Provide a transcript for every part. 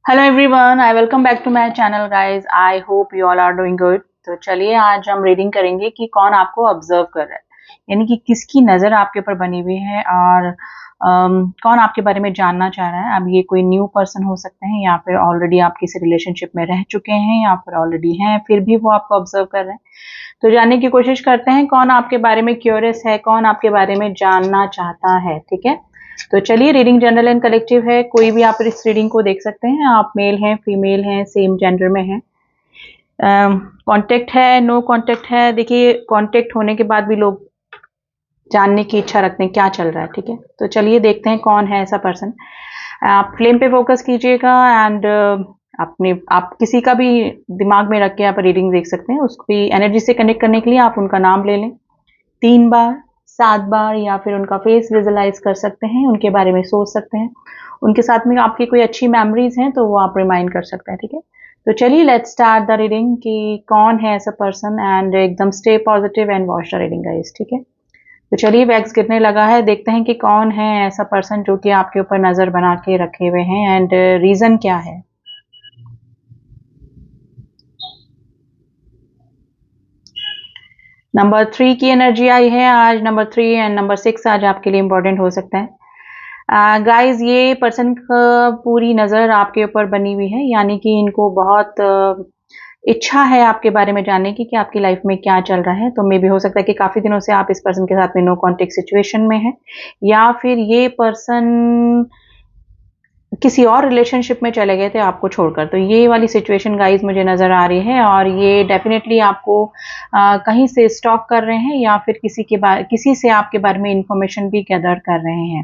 Hello everyone, I welcome back to my channel guys. I hope you all are doing good. तो चलिए आज हम reading करेंगे कि कौन आपको ऑब्जर्व कर रहा है, यानी कि किसकी नज़र आपके ऊपर बनी हुई है और कौन आपके बारे में जानना चाह रहा है। अब ये कोई न्यू पर्सन हो सकते हैं या फिर ऑलरेडी आप किसी रिलेशनशिप में रह चुके हैं या फिर ऑलरेडी हैं, फिर भी वो आपको ऑब्जर्व कर रहे हैं। तो जानने की कोशिश करते हैं कौन आपके बारे में क्यूरियस है, कौन आपके बारे में जानना चाहता है। ठीक है, तो चलिए रीडिंग जनरल एंड कलेक्टिव है, कोई भी आप इस रीडिंग को देख सकते हैं। आप मेल हैं, फीमेल हैं, सेम जेंडर में हैं, कांटेक्ट है, नो कांटेक्ट है। देखिए कांटेक्ट होने के बाद भी लोग जानने की इच्छा रखते हैं क्या चल रहा है। ठीक है, तो चलिए देखते हैं कौन है ऐसा पर्सन। आप फ्लेम पे फोकस कीजिएगा एंड अपने आप किसी का भी दिमाग में रख के आप रीडिंग देख सकते हैं। उसकी एनर्जी से कनेक्ट करने के लिए आप उनका नाम ले लें 3 बार, 7 बार, या फिर उनका फेस विजुलाइज कर सकते हैं, उनके बारे में सोच सकते हैं। उनके साथ में आपकी कोई अच्छी मेमोरीज हैं तो वो आप रिमाइंड कर सकते हैं। ठीक है, तो चलिए लेट्स स्टार्ट द रीडिंग कि कौन है ऐसा पर्सन एंड एकदम stay positive and watch the reading guys. ठीक है, तो चलिए वैक्स गिरने लगा है, देखते हैं कि कौन है ऐसा पर्सन जो कि आपके ऊपर नजर बना के रखे हुए हैं एंड रीजन क्या है। नंबर 3 की एनर्जी आई है आज। नंबर 3 एंड नंबर 6 आज आपके लिए इंपॉर्टेंट हो सकता है। गाइस ये पर्सन का पूरी नज़र आपके ऊपर बनी हुई है, यानी कि इनको बहुत इच्छा है आपके बारे में जानने की कि आपकी लाइफ में क्या चल रहा है। तो मे भी हो सकता है कि काफ़ी दिनों से आप इस पर्सन के साथ में नो कॉन्टेक्ट सिचुएशन में हैं, या फिर ये पर्सन किसी और रिलेशनशिप में चले गए थे आपको छोड़कर। तो ये वाली सिचुएशन गाइस मुझे नज़र आ रही है और ये डेफिनेटली आपको कहीं से स्टॉक कर रहे हैं या फिर किसी से आपके बारे में इंफॉर्मेशन भी गैदर कर रहे हैं।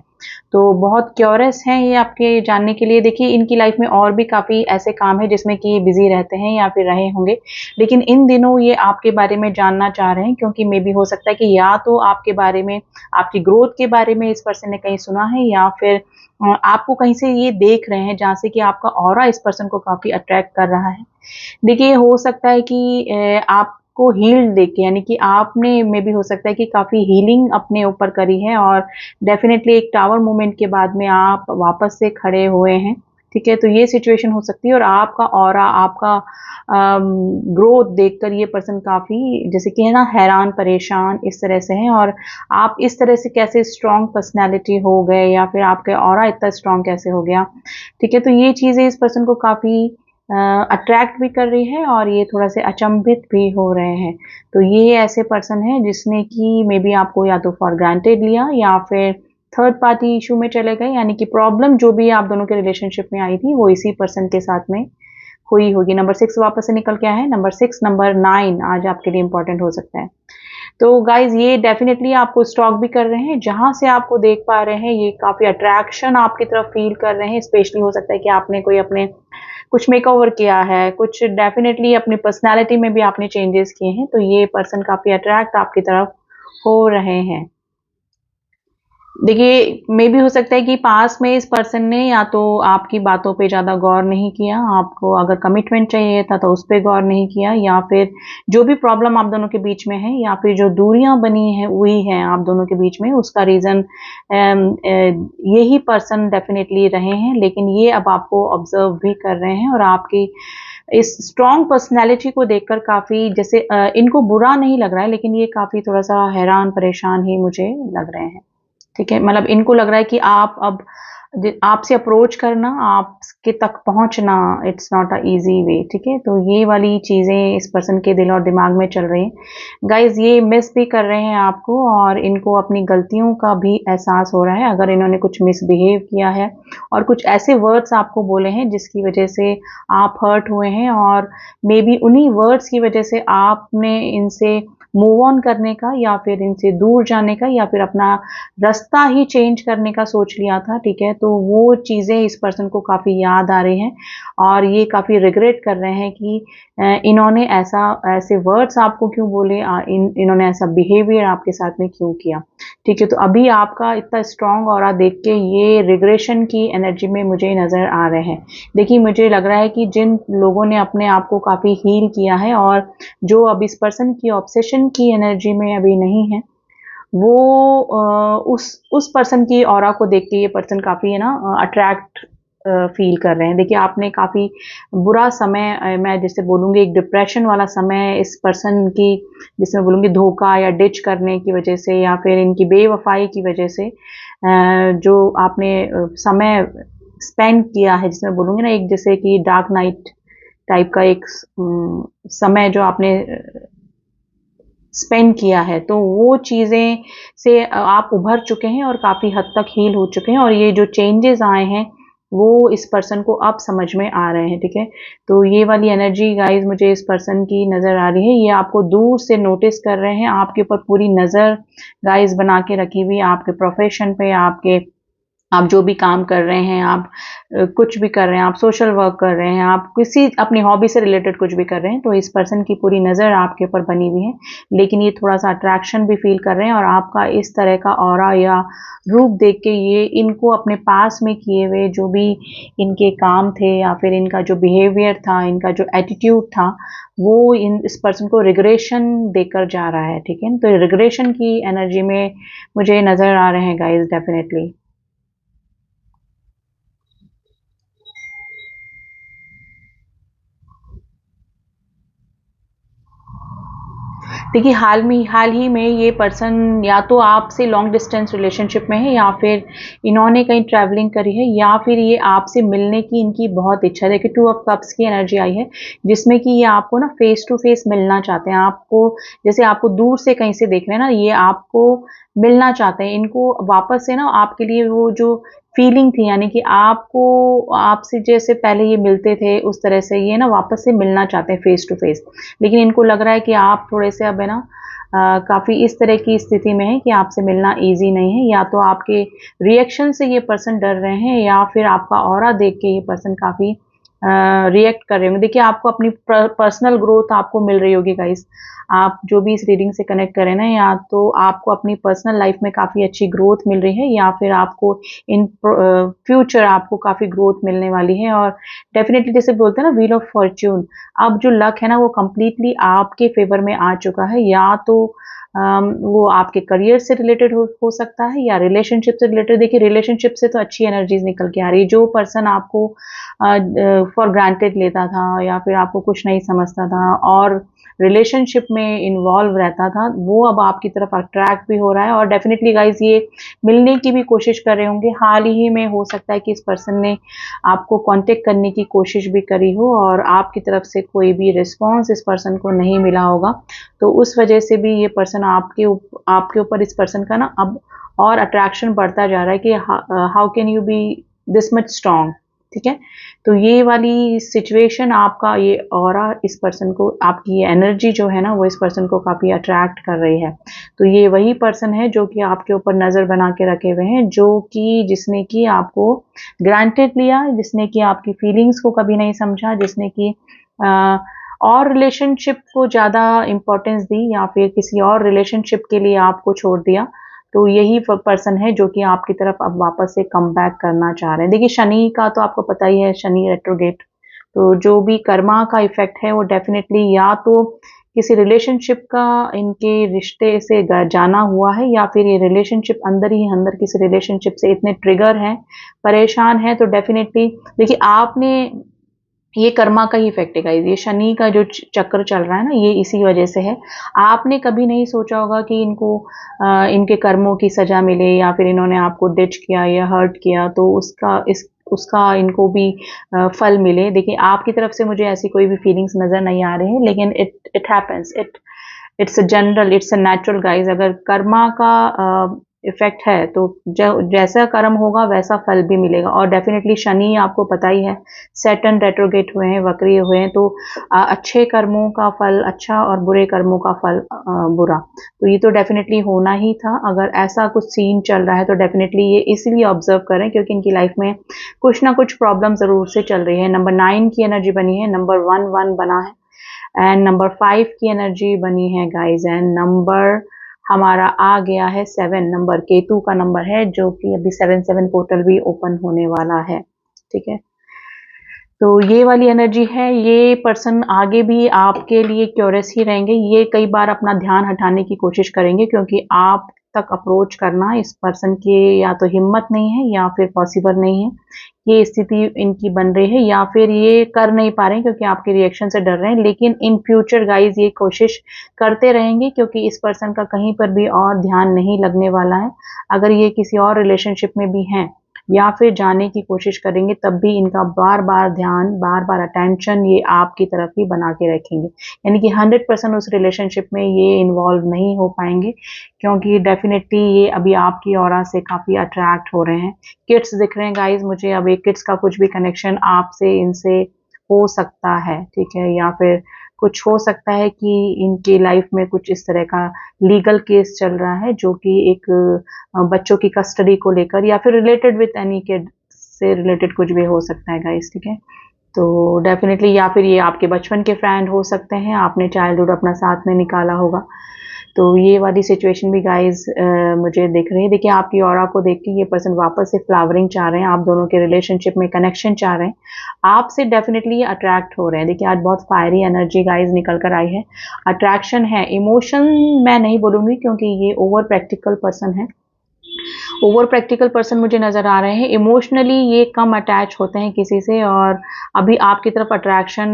तो बहुत क्यूरियस हैं ये आपके जानने के लिए। देखिए इनकी लाइफ में और भी काफ़ी ऐसे काम है जिसमें कि बिजी रहते हैं या फिर रहे होंगे, लेकिन इन दिनों ये आपके बारे में जानना चाह रहे हैं, क्योंकि मे बी हो सकता है कि या तो आपके बारे में, आपकी ग्रोथ के बारे में इस पर्सन ने कहीं सुना है, या फिर आपको कहीं से ये देख रहे हैं जहाँ से कि आपका ऑरा इस पर्सन को काफ़ी अट्रैक्ट कर रहा है। देखिए हो सकता है कि आपको हील्ड देख के, यानी कि आपने मे बी हो सकता है कि काफ़ी हीलिंग अपने ऊपर करी है और डेफ़िनेटली एक टावर मूवमेंट के बाद में आप वापस से खड़े हुए हैं। ठीक है, तो ये सिचुएशन हो सकती है और आपका ऑरा, आपका ग्रोथ देखकर ये पर्सन काफ़ी जैसे कि है ना हैरान, परेशान इस तरह से हैं। और आप इस तरह से कैसे स्ट्रॉन्ग पर्सनैलिटी हो गए या फिर आपके ऑरा इतना स्ट्रॉन्ग कैसे हो गया। ठीक है, तो ये चीज़ें इस पर्सन को काफ़ी अट्रैक्ट भी कर रही है और ये थोड़ा से अचंभित भी हो रहे हैं। तो ये ऐसे पर्सन है जिसने कि मे बी आपको या तो फॉर ग्रांटेड लिया या फिर थर्ड पार्टी इशू में चले गए, यानी कि प्रॉब्लम जो भी आप दोनों के रिलेशनशिप में आई थी वो इसी पर्सन के साथ में हुई होगी। नंबर 6 वापस से निकल के आया है। नंबर 6, नंबर 9 आज आपके लिए इंपॉर्टेंट हो सकता है। तो गाइज ये डेफिनेटली आपको स्टॉक भी कर रहे हैं, जहां से आपको देख पा रहे हैं ये काफी अट्रैक्शन आपकी तरफ फील कर रहे हैं। स्पेशली हो सकता है कि आपने कोई अपने कुछ मेकओवर किया है, कुछ डेफिनेटली अपनी पर्सनालिटी में भी आपने चेंजेस किए हैं, तो ये पर्सन काफी अट्रैक्ट आपकी तरफ हो रहे हैं। देखिए मे भी हो सकता है कि पास में इस पर्सन ने या तो आपकी बातों पे ज़्यादा गौर नहीं किया, आपको अगर कमिटमेंट चाहिए था तो उस पे गौर नहीं किया, या फिर जो भी प्रॉब्लम आप दोनों के बीच में है या फिर जो दूरियां बनी है हुई हैं आप दोनों के बीच में, उसका रीज़न यही पर्सन डेफिनेटली रहे हैं। लेकिन ये अब आपको ऑब्जर्व भी कर रहे हैं और आपकी इस स्ट्रॉन्ग पर्सनैलिटी को देखकर काफ़ी जैसे इनको बुरा नहीं लग रहा है, लेकिन ये काफ़ी थोड़ा सा हैरान परेशान ही मुझे लग रहे हैं। ठीक है, मतलब इनको लग रहा है कि आप अब आपसे अप्रोच करना, आपके तक पहुंचना, it's not a easy way. ठीक है, तो ये वाली चीज़ें इस पर्सन के दिल और दिमाग में चल रही हैं। गाइज ये मिस भी कर रहे हैं आपको और इनको अपनी गलतियों का भी एहसास हो रहा है। अगर इन्होंने कुछ मिसबिहेव किया है और कुछ ऐसे वर्ड्स आपको बोले हैं जिसकी वजह से आप हर्ट हुए हैं, और मे बी उन्हीं वर्ड्स की वजह से आपने इनसे मूव ऑन करने का या फिर इनसे दूर जाने का या फिर अपना रास्ता ही चेंज करने का सोच लिया था। ठीक है, तो वो चीज़ें इस पर्सन को काफ़ी याद आ रही हैं और ये काफ़ी रिग्रेट कर रहे हैं कि इन्होंने ऐसे वर्ड्स आपको क्यों बोले, इन्होंने ऐसा बिहेवियर आपके साथ में क्यों किया। ठीक है, तो अभी आपका इतना स्ट्रांग ऑरा देख के ये रिग्रेशन की एनर्जी में मुझे नज़र आ रहे हैं। देखिए मुझे लग रहा है कि जिन लोगों ने अपने आप को काफ़ी हील किया है और जो अब इस पर्सन की ऑब्सेशन की एनर्जी में अभी नहीं है, वो उस पर्सन की ऑरा को देख के ये पर्सन काफ़ी है ना अट्रैक्ट फील कर रहे हैं। देखिए आपने काफ़ी बुरा समय मैं जैसे बोलूँगी एक डिप्रेशन वाला समय इस पर्सन की जिसमें बोलूँगी धोखा या डिच करने की वजह से या फिर इनकी बेवफ़ाई की वजह से जो आपने समय स्पेंड किया है जिसमें बोलूँगी ना एक जैसे कि डार्क नाइट टाइप का एक समय जो आपने स्पेंड किया है, तो वो चीज़ें से आप उभर चुके हैं और काफ़ी हद तक हील हो चुके हैं और ये जो चेंजेज़ आए हैं, वो इस पर्सन को अब समझ में आ रहे हैं, ठीक है? तो ये वाली एनर्जी गाइज़ मुझे इस पर्सन की नज़र आ रही है, ये आपको दूर से नोटिस कर रहे हैं, आपके ऊपर पूरी नज़र गाइज़ बना के रखी हुई है, आपके प्रोफ़ेशन पे, आप जो भी काम कर रहे हैं, आप कुछ भी कर रहे हैं, आप सोशल वर्क कर रहे हैं, आप किसी अपनी हॉबी से रिलेटेड कुछ भी कर रहे हैं, तो इस पर्सन की पूरी नज़र आपके ऊपर बनी हुई है। लेकिन ये थोड़ा-सा अट्रैक्शन भी फ़ील कर रहे हैं और आपका इस तरह का ऑरा या रूप देख के ये इनको अपने पास में किए हुए जो भी इनके काम थे या फिर इनका जो बिहेवियर था, इनका जो एटीट्यूड था, वो इस पर्सन को रिग्रेशन देकर जा रहा है, ठीक है? तो रिग्रेशन की एनर्जी में मुझे नज़र आ रहे हैं गाइज़ डेफ़िनेटली। देखिए हाल ही में ये पर्सन या तो आपसे लॉन्ग डिस्टेंस रिलेशनशिप में है या फिर इन्होंने कहीं ट्रैवलिंग करी है या फिर ये आपसे मिलने की इनकी बहुत इच्छा है। देखिए 2 ऑफ कप्स की एनर्जी आई है जिसमें कि ये आपको ना फेस टू फेस मिलना चाहते हैं। आपको जैसे आपको दूर से कहीं से देख रहे हैं ना, ये आपको मिलना चाहते हैं। इनको वापस से ना आपके लिए वो जो फीलिंग थी यानी कि आपको आपसे जैसे पहले ये मिलते थे उस तरह से ये ना वापस से मिलना चाहते हैं फेस टू फेस। लेकिन इनको लग रहा है कि आप थोड़े से अब है ना काफ़ी इस तरह की स्थिति में है कि आपसे मिलना ईज़ी नहीं है, या तो आपके रिएक्शन से ये पर्सन डर रहे हैं या फिर आपका ऑरा देख के ये पर्सन काफ़ी रिएक्ट कर रहे होंगे। देखिए आपको अपनी पर्सनल ग्रोथ आपको मिल रही होगी गाइस। आप जो भी इस रीडिंग से कनेक्ट करें ना, या तो आपको अपनी पर्सनल लाइफ में काफ़ी अच्छी ग्रोथ मिल रही है या फिर आपको इन फ्यूचर आपको काफ़ी ग्रोथ मिलने वाली है। और डेफिनेटली जैसे बोलते हैं ना व्हील ऑफ फॉर्च्यून, अब जो लक है ना वो कंप्लीटली आपके फेवर में आ चुका है। या तो वो आपके करियर से रिलेटेड हो सकता है या रिलेशनशिप से रिलेटेड। देखिए रिलेशनशिप से तो अच्छी एनर्जीज निकल के आ रही है। जो पर्सन आपको फॉर ग्रांटेड लेता था या फिर आपको कुछ नहीं समझता था और रिलेशनशिप में इन्वॉल्व रहता था, वो अब आपकी तरफ अट्रैक्ट भी हो रहा है और डेफिनेटली गाइज ये मिलने की भी कोशिश कर रहे होंगे। हाल ही में हो सकता है कि इस पर्सन ने आपको कांटेक्ट करने की कोशिश भी करी हो और आपकी तरफ से कोई भी रिस्पॉन्स इस पर्सन को नहीं मिला होगा, तो उस वजह से भी ये पर्सन आपके ऊपर इस पर्सन का ना अब और अट्रैक्शन बढ़ता जा रहा है कि how can you be this much strong, ठीक है? तो ये वाली सिचुएशन आपका ये ऑरा इस पर्सन को, आपकी ये एनर्जी जो है ना वो इस पर्सन को काफ़ी अट्रैक्ट कर रही है। तो ये वही पर्सन है जो कि आपके ऊपर नज़र बना के रखे हुए हैं, जो कि जिसने कि आपको ग्रांटेड लिया, जिसने कि आपकी फीलिंग्स को कभी नहीं समझा, जिसने कि और रिलेशनशिप को ज़्यादा इम्पोर्टेंस दी या फिर किसी और रिलेशनशिप के लिए आपको छोड़ दिया। तो यही पर्सन है जो कि आपकी तरफ अब वापस से कम बैक करना चाह रहे हैं। देखिए शनि का तो आपको पता ही है, शनि रेट्रोगेट, तो जो भी कर्मा का इफेक्ट है वो डेफिनेटली या तो किसी रिलेशनशिप का इनके रिश्ते से जाना हुआ है या फिर ये रिलेशनशिप अंदर ही अंदर किसी रिलेशनशिप से इतने ट्रिगर हैं, परेशान हैं। तो डेफिनेटली देखिए आपने ये कर्मा का ही इफेक्ट है गाइस। ये शनि का जो चक्र चल रहा है ना, ये इसी वजह से है। आपने कभी नहीं सोचा होगा कि इनको इनके कर्मों की सजा मिले या फिर इन्होंने आपको डिच किया या हर्ट किया तो उसका इनको भी फल मिले। देखिए आपकी तरफ से मुझे ऐसी कोई भी फीलिंग्स नजर नहीं आ रही है, लेकिन it happens, it's a general, it's a natural guys. अगर कर्मा का इफेक्ट है तो जैसा कर्म होगा वैसा फल भी मिलेगा। और डेफिनेटली शनि आपको पता ही है, सैटर्न रेट्रोगेट हुए हैं, वक्री हुए हैं, तो अच्छे कर्मों का फल अच्छा और बुरे कर्मों का फल बुरा। तो ये तो डेफिनेटली होना ही था। अगर ऐसा कुछ सीन चल रहा है तो डेफिनेटली ये इसलिए ऑब्जर्व करें क्योंकि इनकी लाइफ में कुछ ना कुछ प्रॉब्लम जरूर से चल रही है। नंबर 9 की एनर्जी बनी है, नंबर 1 बना है एंड नंबर 5 की एनर्जी बनी है गाइज, एंड नंबर हमारा आ गया है 7 नंबर, केतु का नंबर है जो कि अभी 7 पोर्टल भी ओपन होने वाला है, ठीक है? तो ये वाली एनर्जी है। ये पर्सन आगे भी आपके लिए क्यूरियस ही रहेंगे। ये कई बार अपना ध्यान हटाने की कोशिश करेंगे क्योंकि आप तक अप्रोच करना इस पर्सन की या तो हिम्मत नहीं है या फिर पॉसिबल नहीं है ये स्थिति इनकी बन रही है, या फिर ये कर नहीं पा रहे हैं क्योंकि आपके रिएक्शन से डर रहे हैं। लेकिन इन फ्यूचर गाइज ये कोशिश करते रहेंगे, क्योंकि इस पर्सन का कहीं पर भी और ध्यान नहीं लगने वाला है। अगर ये किसी और रिलेशनशिप में भी हैं या फिर जाने की कोशिश करेंगे, तब भी इनका बार बार ध्यान, बार बार अटेंशन ये आपकी तरफ ही बना के रखेंगे। यानी कि 100% उस रिलेशनशिप में ये इन्वॉल्व नहीं हो पाएंगे, क्योंकि डेफिनेटली ये अभी आपकी ऑरा से काफ़ी अट्रैक्ट हो रहे हैं। किड्स दिख रहे हैं गाइज मुझे, अब एक किड्स का कुछ भी कनेक्शन आपसे इनसे हो सकता है, ठीक है। या फिर कुछ हो सकता है कि इनकी लाइफ में कुछ इस तरह का लीगल केस चल रहा है, जो कि एक बच्चों की कस्टडी को लेकर, या फिर रिलेटेड विथ एनी किड से रिलेटेड कुछ भी हो सकता है गाइस, ठीक है। तो डेफिनेटली, या फिर ये आपके बचपन के फ्रेंड हो सकते हैं, आपने चाइल्डहुड अपना साथ में निकाला होगा। तो ये वाली सिचुएशन भी गाइज मुझे दिख रही है। देखिए, आपकी ऑरा को देख के ये पर्सन वापस से फ्लावरिंग चाह रहे हैं, आप दोनों के रिलेशनशिप में कनेक्शन चाह रहे हैं, आपसे डेफिनेटली अट्रैक्ट हो रहे हैं। देखिए, आज बहुत फायरी एनर्जी गाइज निकल कर आई है, अट्रैक्शन है। इमोशन मैं नहीं बोलूंगी, क्योंकि ये ओवर प्रैक्टिकल पर्सन है। ओवर प्रैक्टिकल पर्सन मुझे नज़र आ रहे हैं। इमोशनली ये कम अटैच होते हैं किसी से, और अभी आपकी तरफ अट्रैक्शन,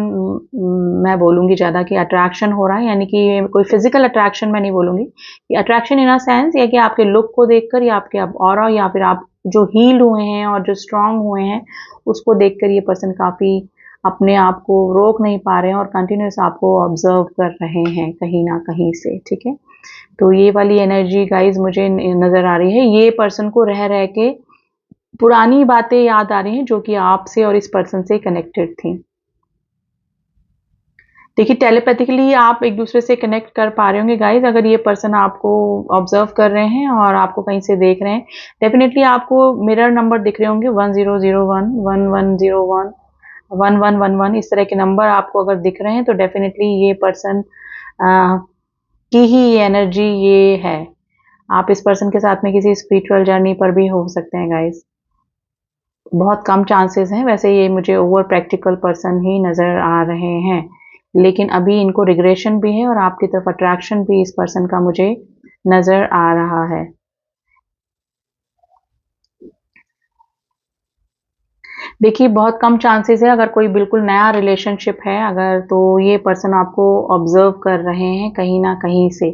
मैं बोलूँगी ज़्यादा कि अट्रैक्शन हो रहा है। यानी कि कोई फिजिकल अट्रैक्शन मैं नहीं बोलूँगी, कि अट्रैक्शन इन अ सेंस ये कि आपके लुक को देखकर, या आपके ऑरा, या फिर आप जो हील हुए हैं और जो स्ट्रांग हुए हैं उसको देखकर ये पर्सन काफ़ी अपने आप को रोक नहीं पा रहे हैं और कंटिन्यूस आपको ऑब्जर्व कर रहे हैं कहीं ना कहीं से, ठीक है। तो ये वाली एनर्जी गाइज मुझे नज़र आ रही है। ये पर्सन को रह रह के पुरानी बातें याद आ रही हैं, जो कि आपसे और इस पर्सन से कनेक्टेड थी। देखिए, टेलीपैथिकली आप एक दूसरे से कनेक्ट कर पा रहे होंगे गाइज, अगर ये पर्सन आपको ऑब्जर्व कर रहे हैं और आपको कहीं से देख रहे हैं। डेफिनेटली आपको मिरर नंबर दिख रहे होंगे, 1001, 1101, 1111, इस तरह के नंबर आपको अगर दिख रहे हैं, तो डेफिनेटली ये पर्सन की ही ये एनर्जी ये है। आप इस पर्सन के साथ में किसी स्पिरिचुअल जर्नी पर भी हो सकते हैं गाइज। बहुत कम चांसेस हैं, वैसे ये मुझे ओवर प्रैक्टिकल पर्सन ही नज़र आ रहे हैं, लेकिन अभी इनको रिग्रेशन भी है और आपकी तरफ अट्रैक्शन भी इस पर्सन का मुझे नज़र आ रहा है। देखिए, बहुत कम चांसेस है, अगर कोई बिल्कुल नया रिलेशनशिप है अगर, तो ये पर्सन आपको ऑब्जर्व कर रहे हैं कहीं ना कहीं से,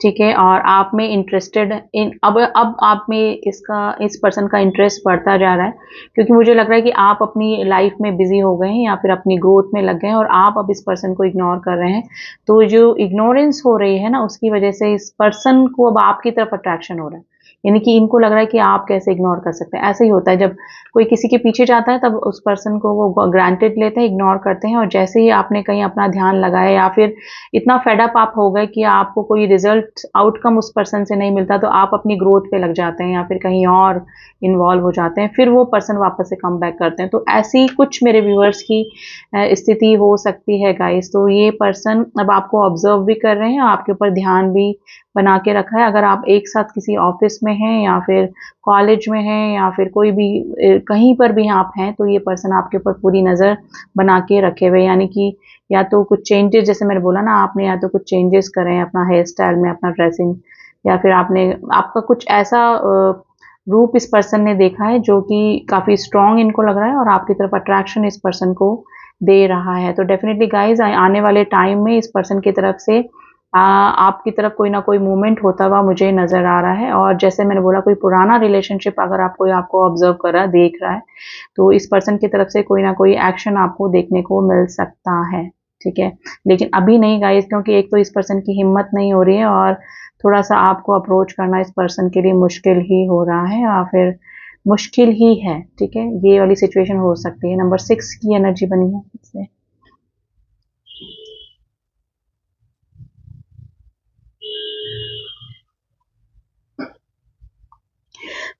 ठीक है। और आप में इंटरेस्टेड इन, अब आप में इस पर्सन का इंटरेस्ट बढ़ता जा रहा है, क्योंकि मुझे लग रहा है कि आप अपनी लाइफ में बिजी हो गए हैं या फिर अपनी ग्रोथ में लग गए हैं, और आप अब इस पर्सन को इग्नोर कर रहे हैं। तो जो इग्नोरेंस हो रही है ना, उसकी वजह से इस पर्सन को अब आपकी तरफ अट्रैक्शन हो रहा है। यानी कि इनको लग रहा है कि आप कैसे इग्नोर कर सकते हैं। ऐसे ही होता है, जब कोई किसी के पीछे जाता है तब उस पर्सन को वो ग्रांटेड लेते हैं, इग्नोर करते हैं, और जैसे ही आपने कहीं अपना ध्यान लगाया या फिर इतना फेडअप आप हो गए कि आपको कोई रिजल्ट आउटकम उस पर्सन से नहीं मिलता, तो आप अपनी ग्रोथ पे लग जाते हैं या फिर कहीं और इन्वॉल्व हो जाते हैं, फिर वो पर्सन वापस से कम बैक करते हैं। तो ऐसी कुछ मेरे व्यूअर्स की स्थिति हो सकती है गाइस। तो ये पर्सन अब आपको ऑब्जर्व भी कर रहे हैं, आपके ऊपर ध्यान भी बना के रखा है। अगर आप एक साथ किसी ऑफिस में हैं या फिर कॉलेज में हैं या फिर कोई भी कहीं पर भी आप हैं, तो ये पर्सन आपके ऊपर पूरी नज़र बना के रखे हुए, यानी कि या तो कुछ चेंजेस, जैसे मैंने बोला ना, आपने या तो कुछ चेंजेस करें अपना हेयर स्टाइल में, अपना ड्रेसिंग, या फिर आपका कुछ ऐसा रूप इस पर्सन ने देखा है जो कि काफ़ी स्ट्रॉन्ग इनको लग रहा है और आपकी तरफ अट्रैक्शन इस पर्सन को दे रहा है। तो डेफिनेटली गाइज, आने वाले टाइम में इस पर्सन की तरफ से आपकी तरफ कोई ना कोई मूवमेंट होता हुआ मुझे नज़र आ रहा है। और जैसे मैंने बोला, कोई पुराना रिलेशनशिप अगर आपको ऑब्जर्व कर रहा है, देख रहा है, तो इस पर्सन की तरफ से कोई ना कोई एक्शन आपको देखने को मिल सकता है, ठीक है। लेकिन अभी नहीं गाइस, क्योंकि एक तो इस पर्सन की हिम्मत नहीं हो रही है और थोड़ा सा आपको अप्रोच करना इस पर्सन के लिए मुश्किल ही हो रहा है, या फिर मुश्किल ही है, ठीक है। ये वाली सिचुएशन हो सकती है। नंबर 6 की एनर्जी बनी है इससे।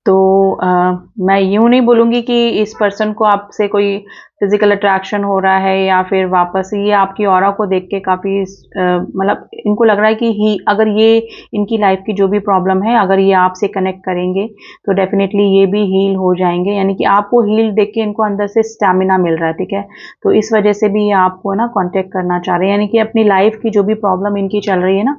तो मैं यूँ नहीं बोलूँगी कि इस पर्सन को आपसे कोई फिजिकल अट्रैक्शन हो रहा है, या फिर वापस ये आपकी ऑरा को देख के काफ़ी मतलब इनको लग रहा है कि अगर ये इनकी लाइफ की जो भी प्रॉब्लम है, अगर ये आपसे कनेक्ट करेंगे तो डेफिनेटली ये भी हील हो जाएंगे। यानी कि आपको हील देख के इनको अंदर से स्टैमिना मिल रहा है, ठीक है। तो इस वजह से भी ये आपको ना कांटेक्ट करना चाह रहे हैं, यानी कि अपनी लाइफ की जो भी प्रॉब्लम इनकी चल रही है ना,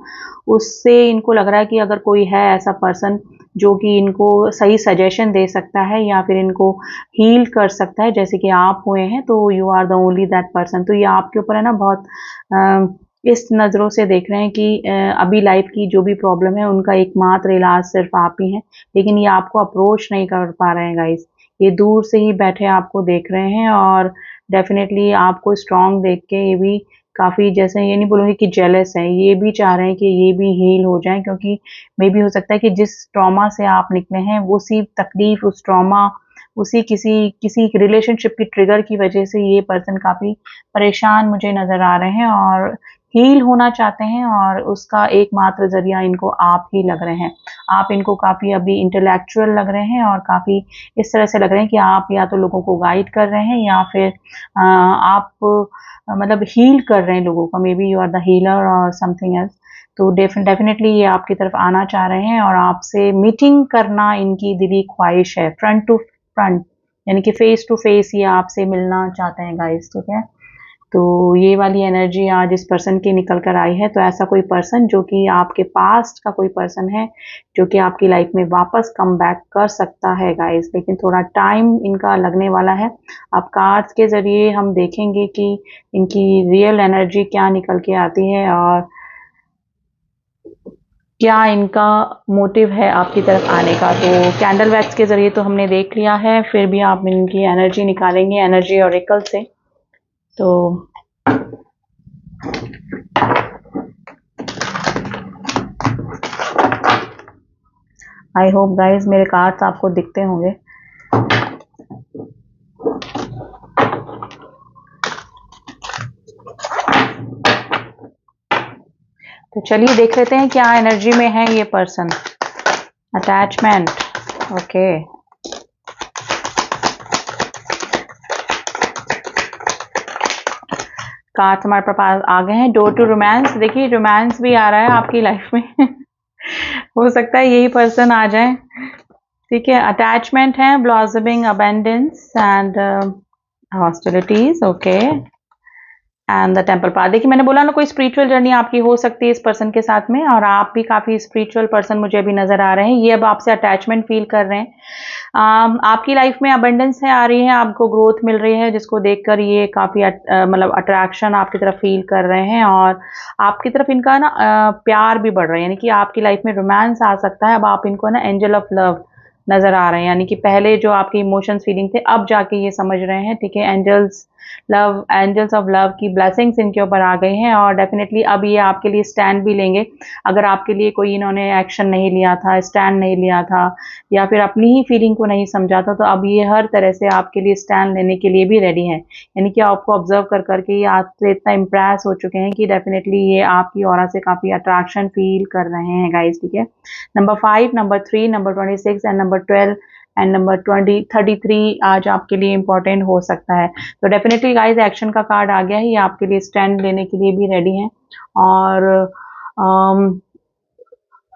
उससे इनको लग रहा है कि अगर कोई है ऐसा पर्सन जो कि इनको सही सजेशन दे सकता है या फिर इनको हील कर सकता है, जैसे कि आप हुए हैं, तो you are the only that person. तो ये आपके ऊपर है ना बहुत इस नज़रों से देख रहे हैं कि अभी लाइफ की जो भी प्रॉब्लम है उनका एकमात्र इलाज सिर्फ आप ही हैं, लेकिन ये आपको अप्रोच नहीं कर पा रहे हैं गाइस। ये दूर से ही बैठे आपको देख रहे हैं और डेफिनेटली आपको स्ट्रांग देख के ये भी काफ़ी, जैसे ये नहीं बोलूँगी कि जेलस है, ये भी चाह रहे हैं कि ये भी हील हो जाएँ, क्योंकि मे बी हो सकता है कि जिस ट्रॉमा से आप निकले हैं, उसी तकलीफ़, उस ट्रॉमा, उसी किसी किसी रिलेशनशिप की ट्रिगर की वजह से ये पर्सन काफ़ी परेशान मुझे नज़र आ रहे हैं और हील होना चाहते हैं, और उसका एकमात्र ज़रिया इनको आप ही लग रहे हैं। आप इनको काफ़ी अभी इंटेलेक्चुअल लग रहे हैं और काफ़ी इस तरह से लग रहे हैं कि आप या तो लोगों को गाइड कर रहे हैं या फिर आप मतलब हील कर रहे हैं लोगों को। Maybe you are the healer और समथिंग एल्स। तो डेफिनेटली ये आपकी तरफ आना चाह रहे हैं और आपसे मीटिंग करना इनकी दिली ख्वाहिश है, फ्रंट टू फ्रंट, यानी कि फेस टू फेस ये आपसे मिलना चाहते हैं गाइस, ठीक है। तो ये वाली एनर्जी आज इस पर्सन की निकल कर आई है। तो ऐसा कोई पर्सन जो कि आपके पास्ट का कोई पर्सन है जो कि आपकी लाइफ में वापस कम बैक कर सकता है गाइस, लेकिन थोड़ा टाइम इनका लगने वाला है। अब कार्ड्स के ज़रिए हम देखेंगे कि इनकी रियल एनर्जी क्या निकल के आती है और क्या इनका मोटिव है आपकी तरफ आने का। तो कैंडल वैक्स के ज़रिए तो हमने देख लिया है, फिर भी आप इनकी एनर्जी निकालेंगे एनर्जी ऑरेकल से। तो आई होप गाइज मेरे कार्ड्स आपको दिखते होंगे। तो चलिए देख लेते हैं क्या एनर्जी में है ये पर्सन। Attachment, okay. कार्ड्स हमारे पास आ गए हैं। डोर टू रोमांस, देखिए रोमांस भी आ रहा है आपकी लाइफ में हो सकता है यही पर्सन आ जाए, ठीक है। अटैचमेंट है, blossoming, abundance and hostilities, okay, and the temple path. देखिए मैंने बोला ना कोई स्पिरिचुअल जर्नी आपकी हो सकती है इस पर्सन के साथ में, और आप भी काफ़ी स्पिरिचुअल पर्सन मुझे अभी नज़र आ रहे हैं। ये अब आपसे अटैचमेंट फील कर रहे हैं। आपकी लाइफ में अबंडेंस है आ रही है, आपको ग्रोथ मिल रही है, जिसको देखकर ये काफ़ी मतलब अट्रैक्शन आपकी तरफ फील कर रहे हैं और आपकी तरफ इनका ना प्यार भी बढ़ रहा है, यानी कि आपकी लाइफ में रोमांस आ सकता है। अब आप इनको ना एंजल ऑफ लव नज़र आ रहे हैं, यानी कि पहले जो आपके इमोशंस फीलिंग थे अब जाके ये समझ रहे हैं, ठीक है। एंजल्स ऑफ लव की ब्लेसिंग्स इनके ऊपर आ गई हैं और डेफिनेटली अब ये आपके लिए स्टैंड भी लेंगे। अगर आपके लिए कोई इन्होंने एक्शन नहीं लिया था, स्टैंड नहीं लिया था या फिर अपनी ही फीलिंग को नहीं समझा था, तो अब ये हर तरह से आपके लिए स्टैंड लेने के लिए भी रेडी हैं। यानी कि आपको ऑब्जर्व कर करके ये आपसे इतना इम्प्रेस हो चुके हैं कि डेफिनेटली ये आपकी ऑरा से काफ़ी अट्रैक्शन फील कर रहे हैं गाइस, ठीक है। Number 5, number 3, number 26 and number 12 and number 33 आज आपके लिए इंपॉर्टेंट हो सकता है। तो डेफिनेटली गाइस एक्शन का कार्ड आ गया है, ये आपके लिए स्टैंड लेने के लिए भी रेडी हैं और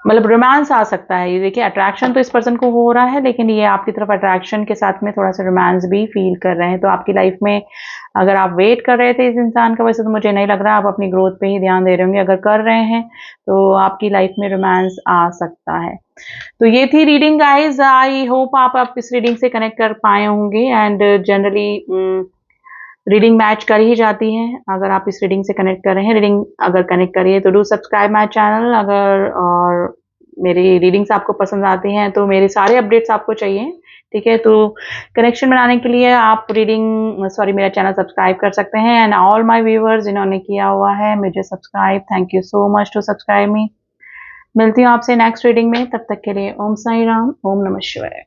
मतलब रोमांस आ सकता है। ये देखिए अट्रैक्शन तो इस पर्सन को हो रहा है, लेकिन ये आपकी तरफ अट्रैक्शन के साथ में थोड़ा सा रोमांस भी फील कर रहे हैं। तो आपकी लाइफ में अगर आप वेट कर रहे थे इस इंसान का, वैसे तो मुझे नहीं लग रहा, आप अपनी ग्रोथ पे ही ध्यान दे रहे होंगे। अगर कर रहे हैं तो आपकी लाइफ में रोमांस आ सकता है। तो ये थी रीडिंग गाइज। आई होप आप इस रीडिंग से कनेक्ट कर पाए होंगे एंड जनरली रीडिंग मैच कर ही जाती है अगर आप इस रीडिंग से कनेक्ट कर रहे हैं। रीडिंग अगर कनेक्ट करिए तो डू सब्सक्राइब माय चैनल। अगर और मेरी रीडिंग्स आपको पसंद आती हैं तो मेरे सारे अपडेट्स आपको चाहिए, ठीक है। तो कनेक्शन बनाने के लिए आप मेरा चैनल सब्सक्राइब कर सकते हैं। एंड ऑल माय व्यूअर्स जिन्होंने किया हुआ है मुझे subscribe, thank you so much to subscribe me. मिलती हूँ आपसे नेक्स्ट रीडिंग में, तब तक के लिए ओम साई राम, ओम नमः शिवाय।